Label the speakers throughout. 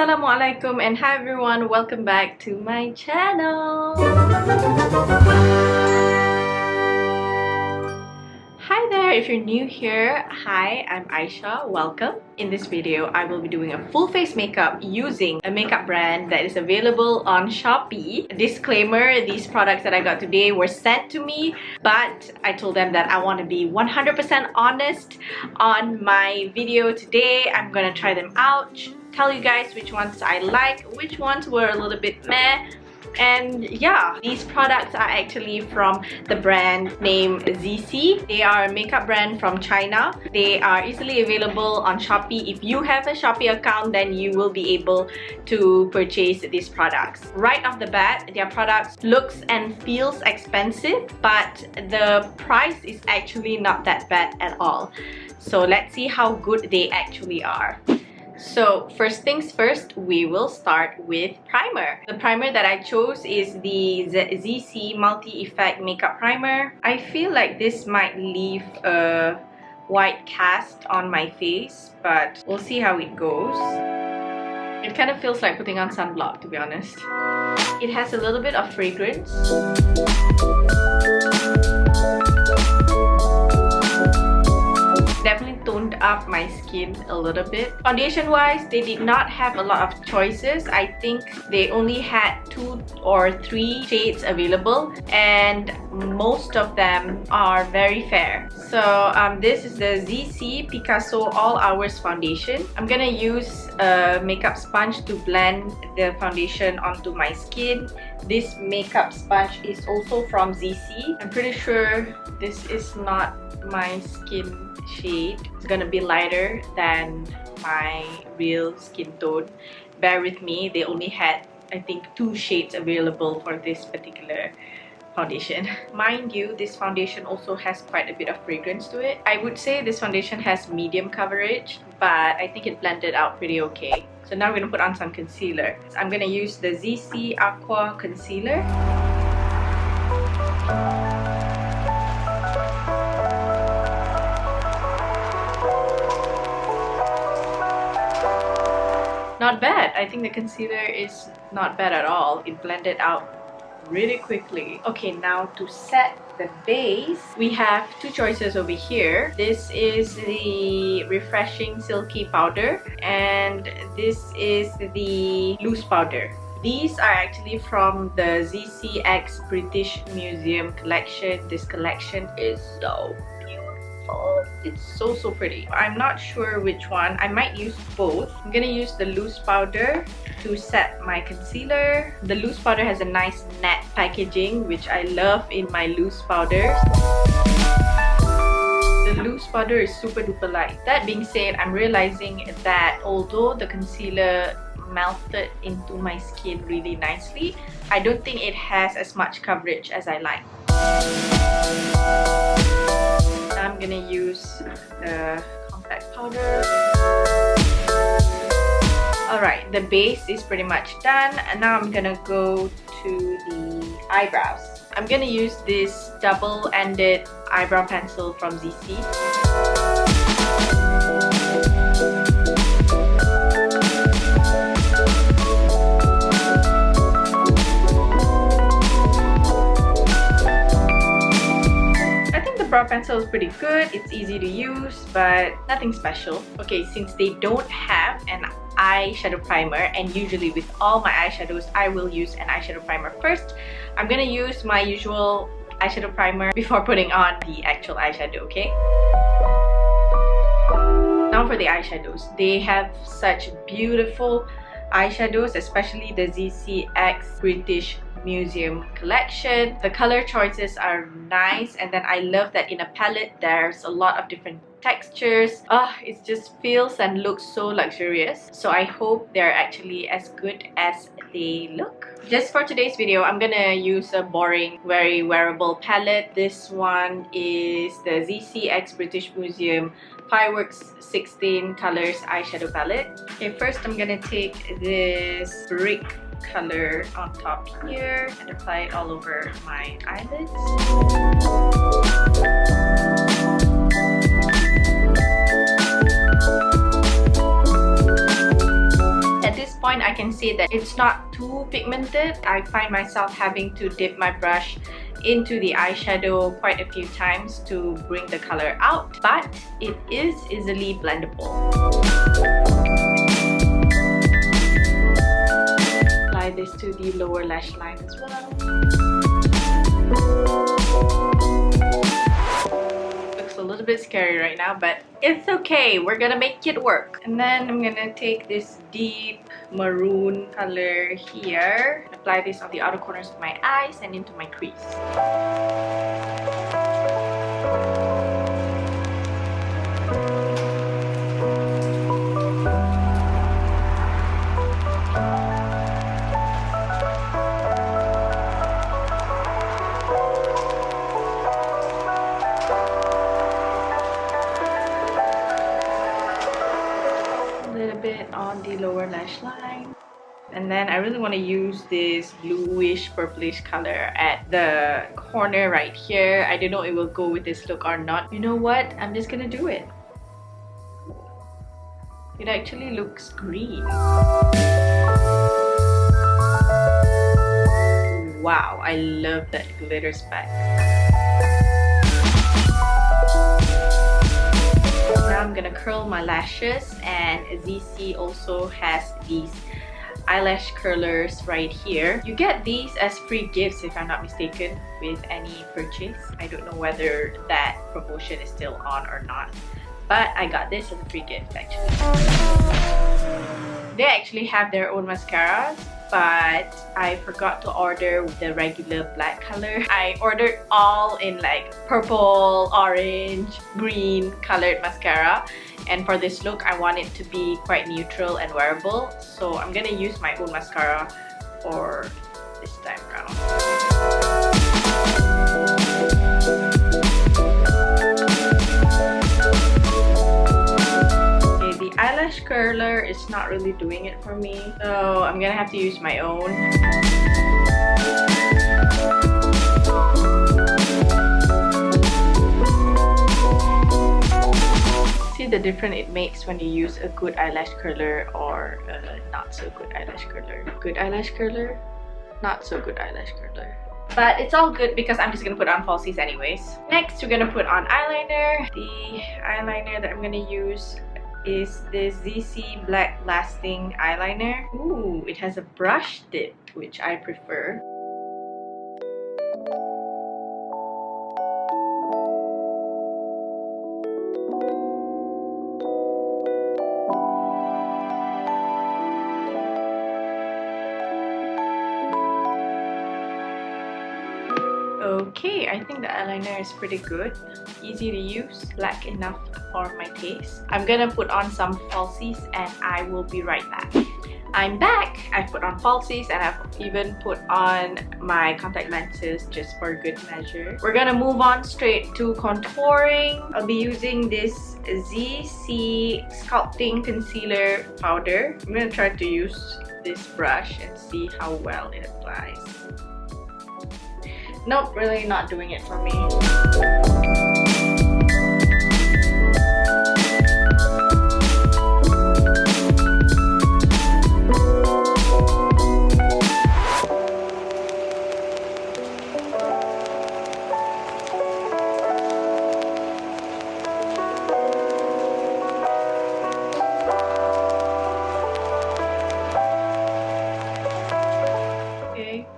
Speaker 1: Assalamualaikum and hi everyone, welcome back to my channel. Hi there, if you're new here, hi, I'm Aisha, welcome. In this video, I will be doing a full face makeup using a makeup brand that is available on Shopee. Disclaimer, these products that I got today were sent to me, but I told them that I want to be 100% honest on my video today. I'm gonna try them out, tell you guys which ones I like, which ones were a little bit meh. And yeah, these products are actually from the brand named ZEESEA. They are a makeup brand from China. They are easily available on Shopee. If you have a Shopee account, then you will be able to purchase these products. Right off the bat, their products looks and feels expensive, but the price is actually not that bad at all. So let's see how good they actually are. So first things first, we will start with primer. The primer that I chose is the ZEESEA Multi-Effect Makeup Primer. I feel like this might leave a white cast on my face, but we'll see how it goes. It kind of feels like putting on sunblock, to be honest. It has a little bit of fragrance. Definitely toned up my skin a little bit. Foundation wise, they did not have a lot of choices. I think they only had 2 or 3 shades available, and most of them are very fair. So this is the ZEESEA Picasso All Hours Foundation. I'm gonna use a makeup sponge to blend the foundation onto my skin. This makeup sponge is also from ZEESEA. I'm pretty sure this is not my skin shade. It's gonna be lighter than my real skin tone. Bear with me, they only had I think 2 shades available for this particular foundation. Mind you, this foundation also has quite a bit of fragrance to it. I would say this foundation has medium coverage, but I think it blended out pretty okay. So now I'm gonna put on some concealer. I'm gonna use the ZEESEA Aqua Concealer. Not bad. I think the concealer is not bad at all. It blended out really quickly. Okay, now to set the base, we have 2 choices over here. This is the Refreshing Silky Powder and this is the Loose Powder. These are actually from the ZEESEA X British Museum collection. This collection is so beautiful. It's so pretty. I'm not sure which one. I might use both. I'm gonna use the loose powder to set my concealer. The loose powder has a nice matte packaging, which I love in my loose powders. The loose powder is super duper light. That being said, I'm realizing that although the concealer melted into my skin really nicely, I don't think it has as much coverage as I like. I'm gonna use the compact powder. Alright, the base is pretty much done, and now I'm gonna go to the eyebrows. I'm gonna use this double-ended eyebrow pencil from ZEESEA. Brow pencil is pretty good. It's easy to use, but nothing special. Okay, since they don't have an eyeshadow primer, and usually with all my eyeshadows I will use an eyeshadow primer first, I'm gonna use my usual eyeshadow primer before putting on the actual eyeshadow, okay? Now for the eyeshadows. They have such beautiful eyeshadows, especially the ZEESEA X British Museum collection. The color choices are nice, and then I love that in a palette there's a lot of different textures. It just feels and looks so luxurious. So I hope they're actually as good as they look. Just for today's video, I'm gonna use a boring, very wearable palette. This one is the ZEESEA X British Museum Fireworks 16 Colors Eyeshadow Palette. Okay, first I'm gonna take this brick color on top here and apply it all over my eyelids. At this point, I can say that it's not too pigmented. I find myself having to dip my brush into the eyeshadow quite a few times to bring the color out, but it is easily blendable. Apply this to the lower lash line as well. Looks a little bit scary right now, but it's okay. We're gonna make it work. And then I'm gonna take this deep maroon color here, apply this on the outer corners of my eyes and into my crease. On the lower lash line, and then I really want to use this bluish purplish color at the corner right here. I don't know if it will go with this look or not. You know what? I'm just gonna do it. It actually looks green. Wow, I love that glitter speck. Now I'm gonna curl my lashes, and ZEESEA also has these eyelash curlers right here. You get these as free gifts if I'm not mistaken with any purchase. I don't know whether that promotion is still on or not, but I got this as a free gift actually. They actually have their own mascaras, but I forgot to order the regular black color. I ordered all in like purple, orange, green colored mascara, and for this look I want it to be quite neutral and wearable, so I'm gonna use my own mascara for this time around. Eyelash curler is not really doing it for me, so I'm gonna have to use my own. See the difference it makes when you use a good eyelash curler or a not so good eyelash curler. Good eyelash curler, not so good eyelash curler. But it's all good because I'm just gonna put on falsies anyways. Next, we're gonna put on eyeliner. The eyeliner that I'm gonna use is this ZEESEA Black Lasting Eyeliner. Ooh, it has a brush tip, which I prefer. Okay, I think the eyeliner is pretty good. Easy to use, black enough for my taste. I'm gonna put on some falsies and I will be right back. I'm back! I've put on falsies and I've even put on my contact lenses just for good measure. We're gonna move on straight to contouring. I'll be using this ZEESEA Sculpting Concealer Powder. I'm gonna try to use this brush and see how well it applies. Nope, really not doing it for me.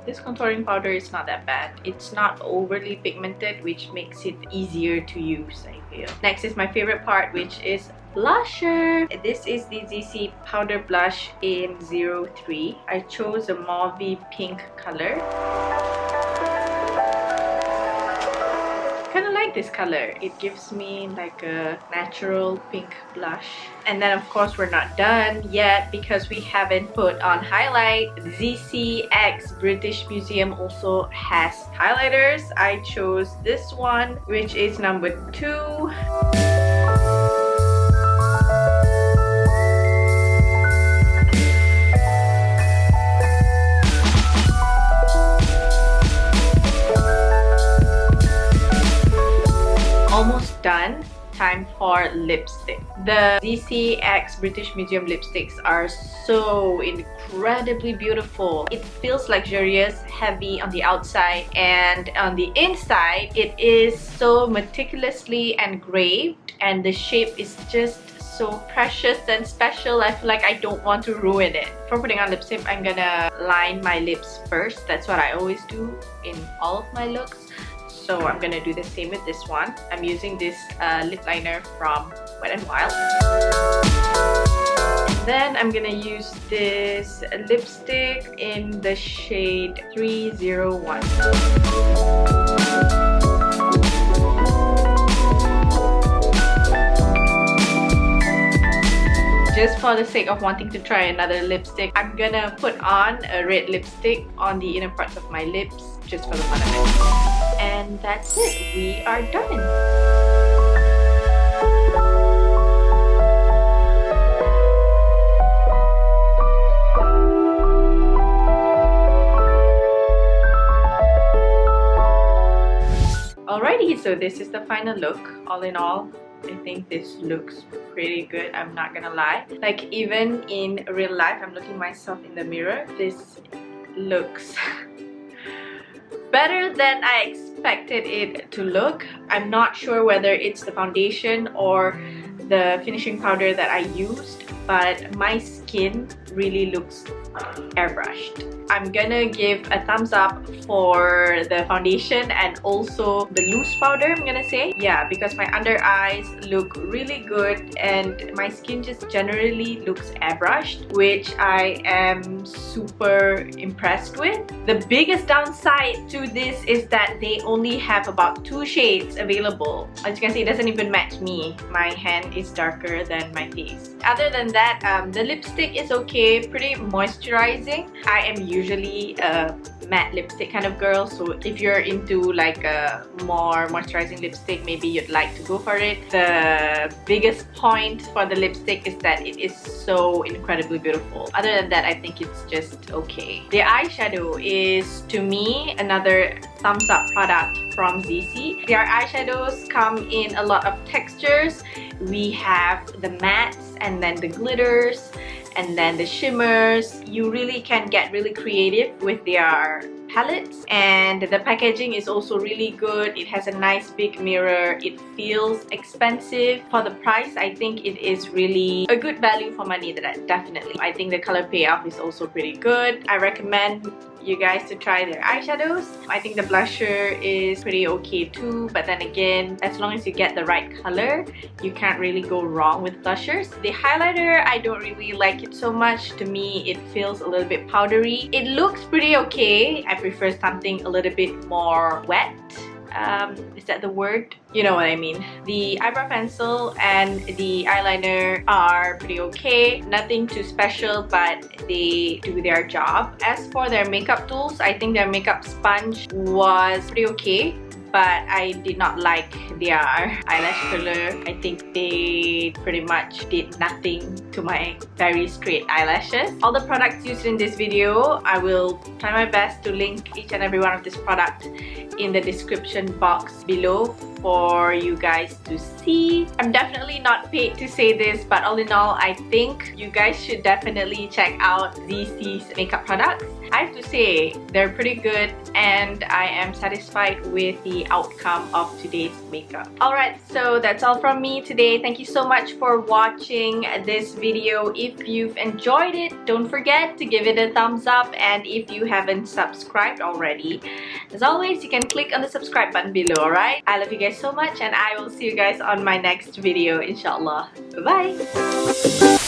Speaker 1: This contouring powder is not that bad. It's not overly pigmented, which makes it easier to use, I feel. Next is my favorite part, which is blusher. This is the ZEESEA powder blush in 03. I chose a mauvey pink color. Kind of like this color. It gives me like a natural pink blush. And then of course we're not done yet because we haven't put on highlight. ZEESEA X British Museum also has highlighters. I chose this one, which is number 2. Almost done. time for lipstick. The ZEESEA X British Museum lipsticks are so incredibly beautiful. It feels luxurious, heavy on the outside, and on the inside it is so meticulously engraved, and the shape is just so precious and special. I feel like I don't want to ruin it. For putting on lipstick, I'm gonna line my lips first. That's what I always do in all of my looks. So I'm gonna do the same with this one. I'm using this lip liner from Wet n Wild. And then I'm gonna use this lipstick in the shade 301. Just for the sake of wanting to try another lipstick, I'm gonna put on a red lipstick on the inner parts of my lips just for the fun of it. And that's it. We are done. Alrighty, so this is the final look. All in all, I think this looks pretty good, I'm not gonna lie. Like, even in real life, I'm looking myself in the mirror, this looks better than I expected it to look. I'm not sure whether it's the foundation or the finishing powder that I used, but my skin really looks airbrushed. I'm gonna give a thumbs up for the foundation and also the loose powder, I'm gonna say. Yeah, because my under eyes look really good and my skin just generally looks airbrushed, which I am super impressed with. The biggest downside to this is that they only have about 2 shades available. As you can see, it doesn't even match me. My hand is darker than my face. Other than that, the lipstick is okay, pretty moisturizing. I am usually a matte lipstick kind of girl, so if you're into like a more moisturizing lipstick, maybe you'd like to go for it. The biggest point for the lipstick is that it is so incredibly beautiful. Other than that, I think it's just okay. The eyeshadow is, to me, another thumbs up product from ZEESEA. Their eyeshadows come in a lot of textures. We have the mattes and then the glitters and then the shimmers. You really can get really creative with their palettes, and the packaging is also really good. It has a nice big mirror. It feels expensive for the price. I think it is really a good value for money. Definitely. I think the color payoff is also pretty good. I recommend you guys to try their eyeshadows. I think the blusher is pretty okay too, but then again, as long as you get the right color, you can't really go wrong with blushers. The highlighter, I don't really like it so much. To me, it feels a little bit powdery. It looks pretty okay. I prefer something a little bit more wet. Is that the word? You know what I mean. The eyebrow pencil and the eyeliner are pretty okay. Nothing too special, but they do their job. As for their makeup tools, I think their makeup sponge was pretty okay, but I did not like their eyelash curler. I think they pretty much did nothing to my very straight eyelashes. All the products used in this video, I will try my best to link each and every one of this product in the description box below for you guys to see. I'm definitely not paid to say this, but all in all, I think you guys should definitely check out ZEESEA's makeup products. I have to say, they're pretty good and I am satisfied with the outcome of today's makeup. Alright, so that's all from me today. Thank you so much for watching this video. If you've enjoyed it, don't forget to give it a thumbs up, and if you haven't subscribed already, as always, you can click on the subscribe button below, alright? I love you guys so much and I will see you guys on my next video, inshallah. Bye-bye!